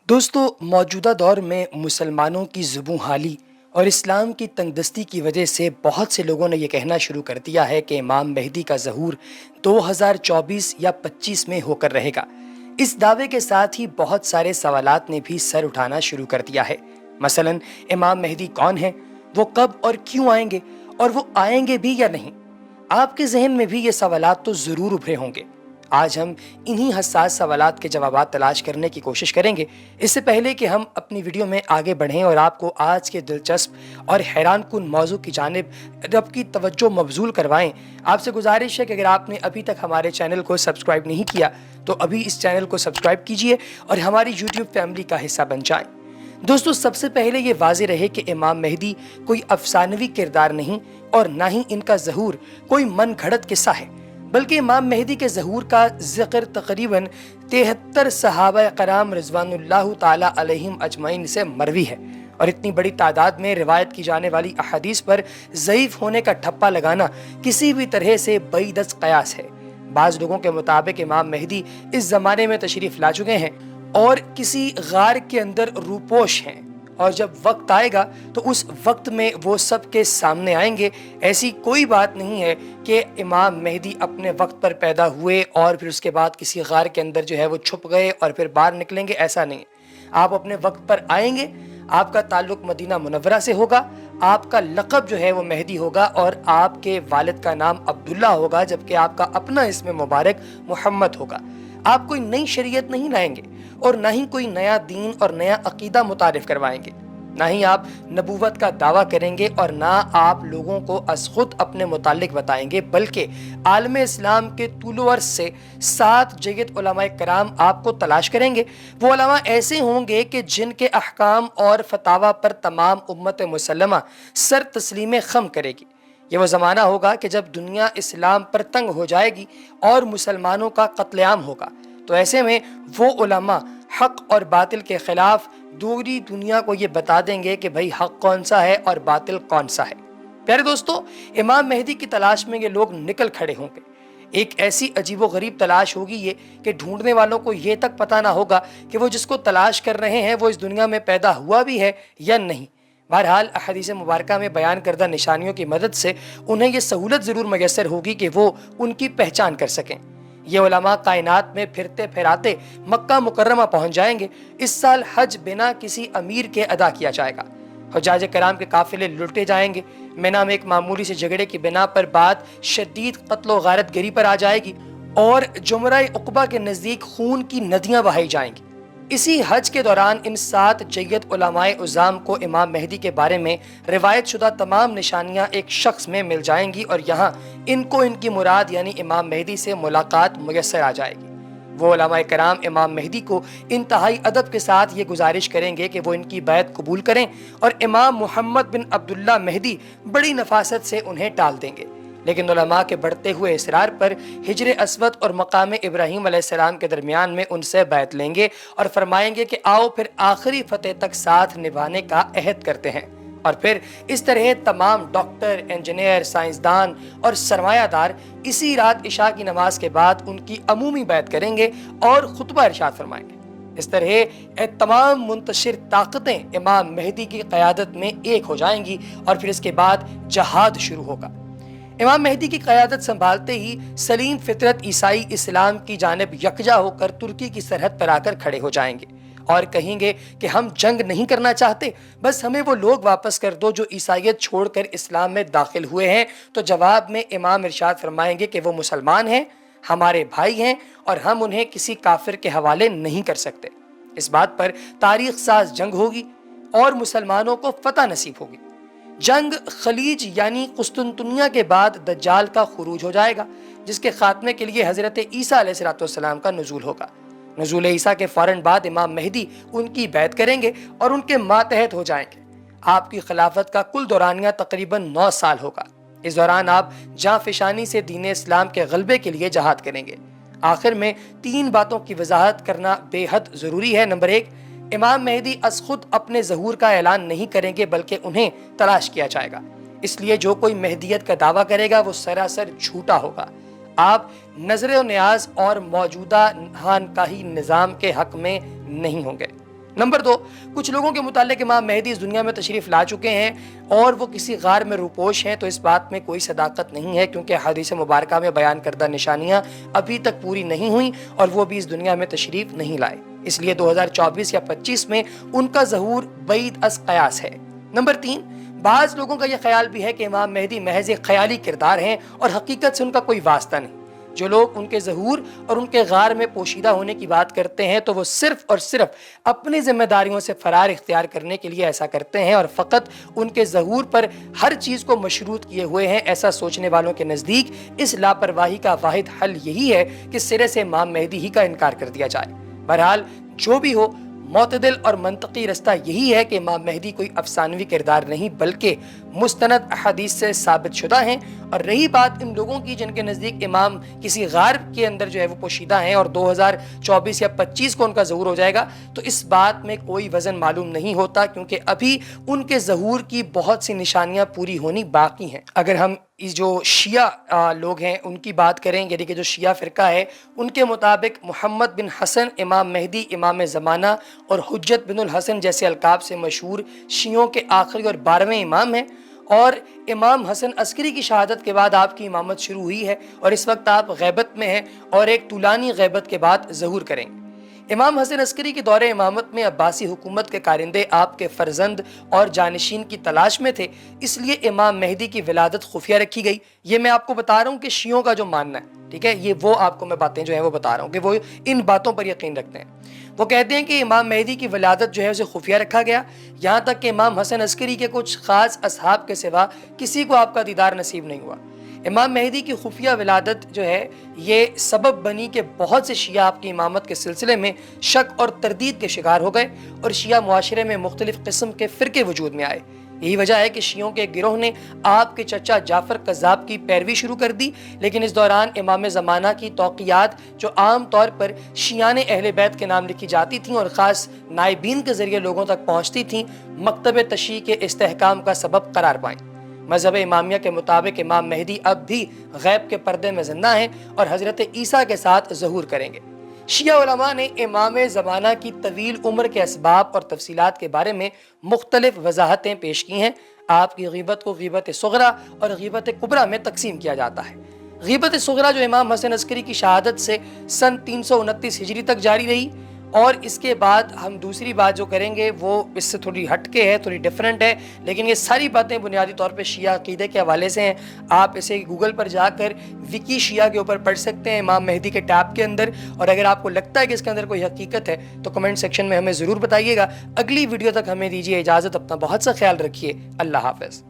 दोस्तों, मौजूदा दौर में मुसलमानों की ज़ुबान हाली और इस्लाम की तंगदस्ती की वजह से बहुत से लोगों ने ये कहना शुरू कर दिया है कि इमाम मेहदी का ज़हूर 2024 या 25 में होकर रहेगा। इस दावे के साथ ही बहुत सारे सवालात ने भी सर उठाना शुरू कर दिया है। मसलन, इमाम मेहदी कौन है, वो कब और क्यों आएंगे, और वो आएंगे भी या नहीं। आपके जहन में भी ये सवालात तो ज़रूर उभरे होंगे। आज हम इन्हीं हसास सवालात के जवाबात तलाश करने की कोशिश करेंगे। इससे पहले कि हम अपनी वीडियो में आगे बढ़ें और आपको आज के दिलचस्प और हैरान कुन मौजू की जानिब आपकी तवज्जो मबजूल करवाएं, आपसे गुजारिश है कि अगर आपने अभी तक हमारे चैनल को सब्सक्राइब नहीं किया तो अभी इस चैनल को सब्सक्राइब कीजिए और हमारी यूट्यूब फैमिली का हिस्सा बन जाएं। दोस्तों, सबसे पहले ये वाज़ेह रहे कि इमाम मेहदी कोई अफसानवी किरदार नहीं और ना ही इनका ज़हूर कोई मन घड़त किस्सा है, बल्कि इमाम मेहदी के ज़हूर का ज़िक्र तकरीबन 73 सहाबा कराम रिज़वानुल्लाह ताला अलैहिम अजमईन से मरवी है। और इतनी बड़ी तादाद में रिवायत की जाने वाली अहादीस पर ज़ईफ़ होने का ठप्पा लगाना किसी भी तरह से बईदस क़यास है। बाज़ लोगों के मुताबिक इमाम मेहदी इस ज़माने में तशरीफ़ ला चुके हैं और किसी गार के अंदर रूपोश हैं, और जब वक्त आएगा तो उस वक्त में वो सबके सामने आएंगे। ऐसी कोई बात नहीं है कि इमाम मेहदी अपने वक्त पर पैदा हुए और फिर उसके बाद किसी गार के अंदर जो है वो छुप गए और फिर बाहर निकलेंगे, ऐसा नहीं। आप अपने वक्त पर आएंगे, आपका ताल्लुक मदीना मुनव्वरा से होगा, आपका लक़ब जो है वो मेहदी होगा और आपके वालिद का नाम अब्दुल्ला होगा, जबकि आपका अपना इसमें मुबारक मोहम्मद होगा। आप कोई नई शरीयत नहीं लाएंगे और ना ही कोई नया दीन और नया अकीदा मुतारिफ करवाएंगे, ना ही आप नबूवत का दावा करेंगे और ना आप लोगों को खुद अपने मुतालिक बताएंगे, बल्कि आलम इस्लाम के तूलो अर्ज़ से 7 जय्यद उलमाए कराम आपको तलाश करेंगे। वो उलमा ऐसे होंगे कि जिनके अहकाम और फतावा पर तमाम उम्मत मुसल्लमा सर तस्लीम खम करेगी। ये वो ज़माना होगा कि जब दुनिया इस्लाम पर तंग हो जाएगी और मुसलमानों का कत्लेआम होगा। तो ऐसे में वो उलमा हक़ और बातिल के ख़िलाफ़ पूरी दुनिया को ये बता देंगे कि भाई हक़ कौन सा है और बातिल कौन सा है। प्यारे दोस्तों, इमाम मेहदी की तलाश में ये लोग निकल खड़े होंगे। एक ऐसी अजीबो गरीब तलाश होगी ये कि ढूंढने वालों को ये तक पता ना होगा कि वो जिसको तलाश कर रहे हैं वो इस दुनिया में पैदा हुआ भी है या नहीं। बहरहाल, अहदीस मुबारका में बयान करदा निशानियों की मदद से उन्हें यह सहूलत ज़रूर मैसर होगी कि वो उनकी पहचान कर सकें। ये उलमा कायनात में फिरते फिराते मक्का मुकर्रमा पहुँच जाएंगे। इस साल हज बिना किसी अमीर के अदा किया जाएगा। हुज्जाज कराम के काफिले लुटे जाएंगे। मिना में एक मामूली से झगड़े की बिना पर बात शदीद कत्लो गारतगिरी पर आ जाएगी और जुमरा उक़बा के नज़दीक खून की नदियाँ बहाई जाएंगी। इसी हज के दौरान इन 7 जय्यद उलमाए उज़ाम को इमाम मेहदी के बारे में रिवायत शुदा तमाम निशानियाँ एक शख्स में मिल जाएंगी और यहाँ इनको इनकी मुराद यानी इमाम मेहदी से मुलाकात मुयस्सर आ जाएगी। वो उलमाए कराम इमाम मेहदी को इंतहाई अदब के साथ ये गुजारिश करेंगे कि वो इनकी बैत कबूल करें और इमाम मोहम्मद बिन अब्दुल्ला मेहदी बड़ी नफासत से उन्हें टाल देंगे। लेकिन उलमा के बढ़ते हुए इसरार पर हिजर अस्वद और मकाम इब्राहीम अलैहिस्सलाम के दरमियान में उनसे बैत लेंगे और फरमाएंगे कि आओ फिर आखिरी फतेह तक साथ निभाने का अहद करते हैं। और फिर इस तरह तमाम डॉक्टर, इंजीनियर, साइंसदान और सरमायादार इसी रात इशा की नमाज के बाद उनकी अमूमी बैत करेंगे और खुतबा इरशाद फरमाएंगे। इस तरह तमाम मुंतशिर ताकतें इमाम मेहदी की क़यादत में एक हो जाएंगी और फिर इसके बाद जहाद शुरू होगा। इमाम मेहदी की क़यादत संभालते ही सलीम फितरत ईसाई इस्लाम की जानिब यकजा होकर तुर्की की सरहद पर आकर खड़े हो जाएंगे और कहेंगे कि हम जंग नहीं करना चाहते, बस हमें वो लोग वापस कर दो जो ईसाइयत छोड़कर इस्लाम में दाखिल हुए हैं। तो जवाब में इमाम इरशाद फरमाएंगे कि वो मुसलमान हैं, हमारे भाई हैं और हम उन्हें किसी काफिर के हवाले नहीं कर सकते। इस बात पर तारीख साज जंग होगी और मुसलमानों को फतह नसीब होगी। जंग खलीज यानी कुस्तुनतुनिया के बाद दज्जाल का खुरूज हो जाएगा, जिसके खात्मे के लिए हज़रत ईसा अलैहिस्सलाम का नुज़ूल होगा। नुज़ूल ईसा के फ़ौरन बाद इमाम मेहदी उनकी बैत करेंगे और उनके मातहत हो जाएंगे। आपकी खिलाफत का कुल दौरानिया तकरीबन 9 साल होगा। इस दौरान आप जाँफिशानी से दीन इस्लाम के गलबे के लिए जहाद करेंगे। आखिर में 3 बातों की वजाहत करना बेहद ज़रूरी है। नंबर 1, इमाम मेहदी खुद अपने ज़हूर का ऐलान नहीं करेंगे बल्कि उन्हें तलाश किया जाएगा। इसलिए जो कोई मेहदियत का दावा करेगा वो सरासर झूठा होगा। आप नजर न्याज और मौजूदा खानकाही निज़ाम के हक में नहीं होंगे। نمبر 2، کچھ لوگوں کے متعلق امام مہدی اس دنیا میں تشریف لا چکے ہیں اور وہ کسی غار میں روپوش ہیں، تو اس بات میں کوئی صداقت نہیں ہے، کیونکہ حدیث مبارکہ میں بیان کردہ نشانیاں ابھی تک پوری نہیں ہوئیں اور وہ بھی اس دنیا میں تشریف نہیں لائے، اس لیے 2024 یا 25 میں ان کا ظہور بعید از قیاس ہے۔ نمبر 3، بعض لوگوں کا یہ خیال بھی ہے کہ امام مہدی محض ایک خیالی کردار ہیں اور حقیقت سے ان کا کوئی واسطہ نہیں۔ جو لوگ ان کے ظہور اور ان کے غار میں پوشیدہ ہونے کی بات کرتے ہیں تو وہ صرف اور صرف اپنی ذمہ داریوں سے فرار اختیار کرنے کے لیے ایسا کرتے ہیں اور فقط ان کے ظہور پر ہر چیز کو مشروط کیے ہوئے ہیں۔ ایسا سوچنے والوں کے نزدیک اس لاپرواہی کا واحد حل یہی ہے کہ سرے سے امام مہدی ہی کا انکار کر دیا جائے۔ بہرحال جو بھی ہو، معتدل اور منطقی رستہ یہی ہے کہ امام مہدی کوئی افسانوی کردار نہیں بلکہ مستند احادیث سے ثابت شدہ ہیں۔ اور رہی بات ان لوگوں کی جن کے نزدیک امام کسی غار کے اندر جو ہے وہ پوشیدہ ہیں اور 2024 یا 25 کو ان کا ظہور ہو جائے گا، تو اس بات میں کوئی وزن معلوم نہیں ہوتا، کیونکہ ابھی ان کے ظہور کی بہت سی نشانیاں پوری ہونی باقی ہیں۔ اگر ہم جو شیعہ لوگ ہیں ان کی بات کریں، یعنی کہ جو شیعہ فرقہ ہے، ان کے مطابق محمد بن حسن امام مہدی امام زمانہ اور حجت بن الحسن جیسے القاب سے مشہور شیعوں کے آخری اور 12ویں امام ہیں، اور امام حسن عسکری کی شہادت کے بعد آپ کی امامت شروع ہوئی ہے اور اس وقت آپ غیبت میں ہیں اور ایک طولانی غیبت کے بعد ظہور کریں گے۔ امام حسن عسکری کے دور امامت میں عباسی حکومت کے کارندے آپ کے فرزند اور جانشین کی تلاش میں تھے، اس لیے امام مہدی کی ولادت خفیہ رکھی گئی۔ یہ میں آپ کو بتا رہا ہوں کہ شیعوں کا جو ماننا ہے، ٹھیک ہے، یہ وہ آپ کو میں باتیں جو ہیں وہ بتا رہا ہوں کہ وہ ان باتوں پر یقین رکھتے ہیں۔ وہ کہتے ہیں کہ امام مہدی کی ولادت جو ہے اسے خفیہ رکھا گیا، یہاں تک کہ امام حسن عسکری کے کچھ خاص اصحاب کے سوا کسی کو آپ کا دیدار نصیب نہیں ہوا۔ امام مہدی کی خفیہ ولادت جو ہے یہ سبب بنی کہ بہت سے شیعہ آپ کی امامت کے سلسلے میں شک اور تردید کے شکار ہو گئے اور شیعہ معاشرے میں مختلف قسم کے فرقے وجود میں آئے۔ یہی وجہ ہے کہ شیعوں کے گروہ نے آپ کے چچا جعفر قذاب کی پیروی شروع کر دی، لیکن اس دوران امام زمانہ کی توقیات جو عام طور پر شیعان اہل بیت کے نام لکھی جاتی تھیں اور خاص نائبین کے ذریعے لوگوں تک پہنچتی تھیں، مکتب تشیع کے استحکام کا سبب قرار پائیں۔ مذہب امامیہ کے مطابق امام مہدی اب بھی غیب کے پردے میں زندہ ہیں اور حضرت عیسیٰ کے ساتھ ظہور کریں گے۔ شیعہ علماء نے امام زمانہ کی طویل عمر کے اسباب اور تفصیلات کے بارے میں مختلف وضاحتیں پیش کی ہیں۔ آپ کی غیبت کو غیبت صغریٰ اور غیبت کبریٰ میں تقسیم کیا جاتا ہے۔ غیبت صغریٰ جو امام حسن عسکری کی شہادت سے سن 329 ہجری تک جاری رہی، اور اس کے بعد ہم دوسری بات جو کریں گے وہ اس سے تھوڑی ہٹ کے ہے، تھوڑی ڈیفرنٹ ہے، لیکن یہ ساری باتیں بنیادی طور پہ شیعہ عقیدے کے حوالے سے ہیں۔ آپ اسے گوگل پر جا کر وکی شیعہ کے اوپر پڑھ سکتے ہیں امام مہدی کے ٹیب کے اندر، اور اگر آپ کو لگتا ہے کہ اس کے اندر کوئی حقیقت ہے تو کمنٹ سیکشن میں ہمیں ضرور بتائیے گا۔ اگلی ویڈیو تک ہمیں دیجیے اجازت، اپنا بہت سا خیال رکھیے، اللہ حافظ۔